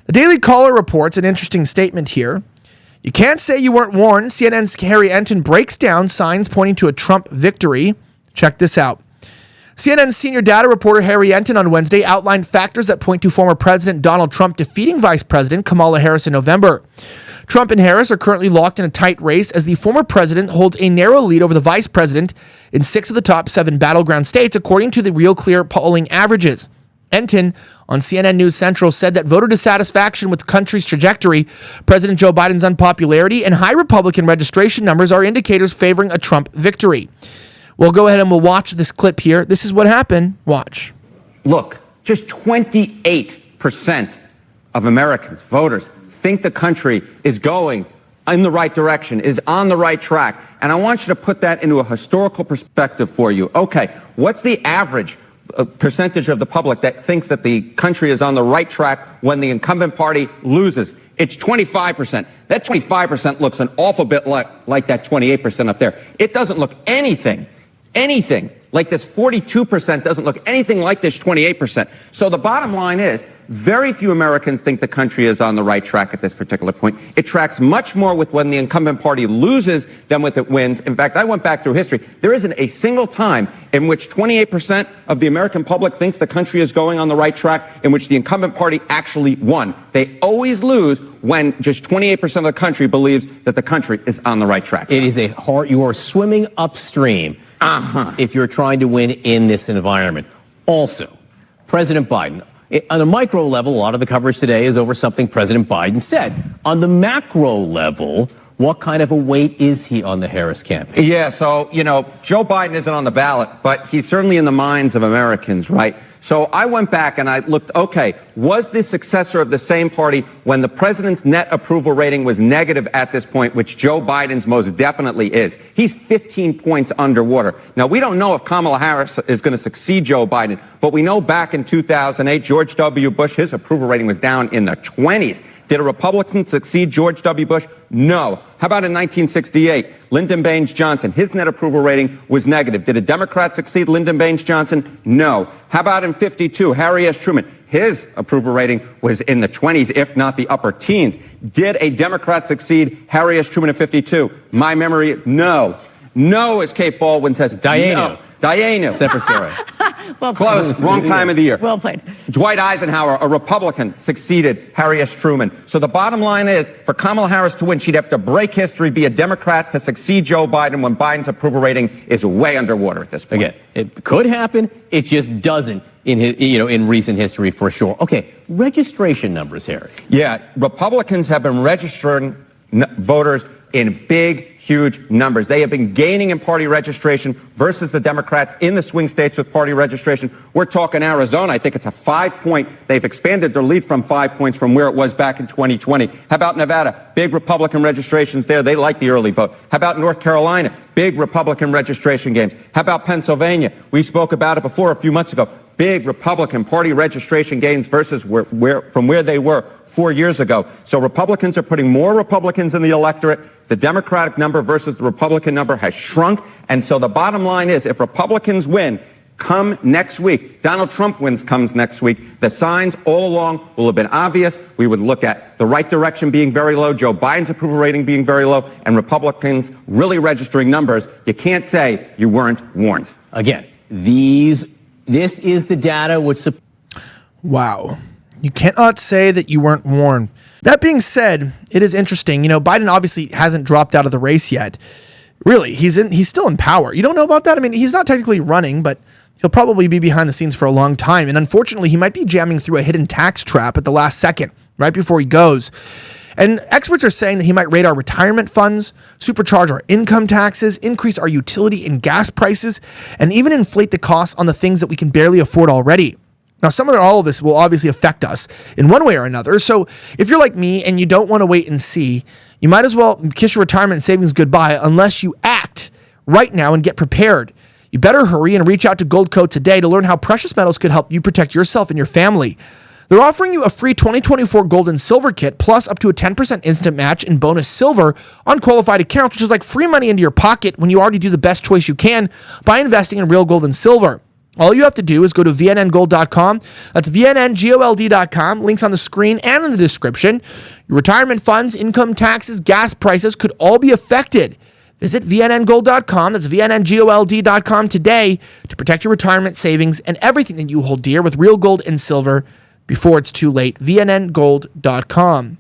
The Daily Caller reports an interesting statement here. You can't say you weren't warned. CNN's Harry Enten breaks down signs pointing to a Trump victory. Check this out. CNN's senior data reporter Harry Enten on Wednesday outlined factors that point to former President Donald Trump defeating Vice President Kamala Harris in November. Trump and Harris are currently locked in a tight race as the former president holds a narrow lead over the vice president in 6 of the top 7 battleground states, according to the Real Clear polling averages. Enten on CNN News Central said that voter dissatisfaction with the country's trajectory, President Joe Biden's unpopularity, and high Republican registration numbers are indicators favoring a Trump victory. We'll go ahead and we'll watch this clip here. This is what happened. Watch. Look, just 28% of Americans, voters, think the country is going in the right direction, is on the right track. And I want you to put that into a historical perspective for you. Okay, what's the average percentage of the public that thinks that the country is on the right track when the incumbent party loses? It's 25%. That 25% looks an awful bit like that 28% up there. It doesn't look anything like this 42% doesn't look anything like this 28%. So the bottom line is very few Americans think the country is on the right track at this particular point. It tracks much more with when the incumbent party loses than with it wins. In fact, I went back through history. There isn't a single time in which 28% of the American public thinks the country is going on the right track in which the incumbent party actually won. They always lose when just 28% of the country believes that the country is on the right track. It is you are swimming upstream. If you're trying to win in this environment. Also, President Biden, on a micro level, a lot of the coverage today is over something President Biden said. On the macro level, what kind of a weight is he on the Harris campaign? Yeah, so, Joe Biden isn't on the ballot, but he's certainly in the minds of Americans, right? So I went back and I looked, okay, was the successor of the same party when the president's net approval rating was negative at this point, which Joe Biden's most definitely is? He's 15 points underwater. Now, we don't know if Kamala Harris is going to succeed Joe Biden, but we know back in 2008, George W. Bush, his approval rating was down in the 20s. Did a Republican succeed George W. Bush? No. How about in 1968? Lyndon Baines Johnson, his net approval rating was negative. Did a Democrat succeed Lyndon Baines Johnson? No. How about in 52? Harry S. Truman, his approval rating was in the 20s, if not the upper teens. Did a Democrat succeed Harry S. Truman in 52? My memory, no. No, as Kate Baldwin says. Diana. Diana. Semper Sera. Well close. Wrong time of the year. Well played. Dwight Eisenhower, a Republican, succeeded Harry S. Truman. So the bottom line is, for Kamala Harris to win, she'd have to break history, be a Democrat to succeed Joe Biden when Biden's approval rating is way underwater at this point. Again, it could happen. It just doesn't in recent history for sure. Okay, registration numbers, Harry. Yeah, Republicans have been registering voters in big, huge numbers. They have been gaining in party registration versus the Democrats in the swing states with party registration. We're talking Arizona. I think it's a 5-point. They've expanded their lead from 5 points from where it was back in 2020. How about Nevada? Big Republican registrations there. They like the early vote. How about North Carolina? Big Republican registration gains. How about Pennsylvania? We spoke about it before a few months ago. Big Republican Party registration gains versus from where they were 4 years ago. So Republicans are putting more Republicans in the electorate. The Democratic number versus the Republican number has shrunk. And so the bottom line is, if Republicans win come next week, Donald Trump comes next week, the signs all along will have been obvious. We would look at the right direction being very low, Joe Biden's approval rating being very low, and Republicans really registering numbers. You can't say you weren't warned. Again, this is the data which... Wow. You cannot say that you weren't warned. That being said, it is interesting. Biden obviously hasn't dropped out of the race yet. Really, he's still in power. You don't know about that? I mean, he's not technically running, but he'll probably be behind the scenes for a long time. And unfortunately, he might be jamming through a hidden tax trap at the last second, right before he goes. And experts are saying that he might raid our retirement funds, supercharge our income taxes, increase our utility and gas prices, and even inflate the costs on the things that we can barely afford already. Now, some or all of this will obviously affect us in one way or another. So if you're like me and you don't want to wait and see, you might as well kiss your retirement savings goodbye unless you act right now and get prepared. You better hurry and reach out to Goldco today to learn how precious metals could help you protect yourself and your family. They're offering you a free 2024 gold and silver kit, plus up to a 10% instant match in bonus silver on qualified accounts, which is like free money into your pocket when you already do the best choice you can by investing in real gold and silver. All you have to do is go to vnngold.com. That's vnngold.com. Links on the screen and in the description. Your retirement funds, income taxes, gas prices could all be affected. Visit vnngold.com. That's vnngold.com today to protect your retirement savings and everything that you hold dear with real gold and silver before it's too late. vnngold.com.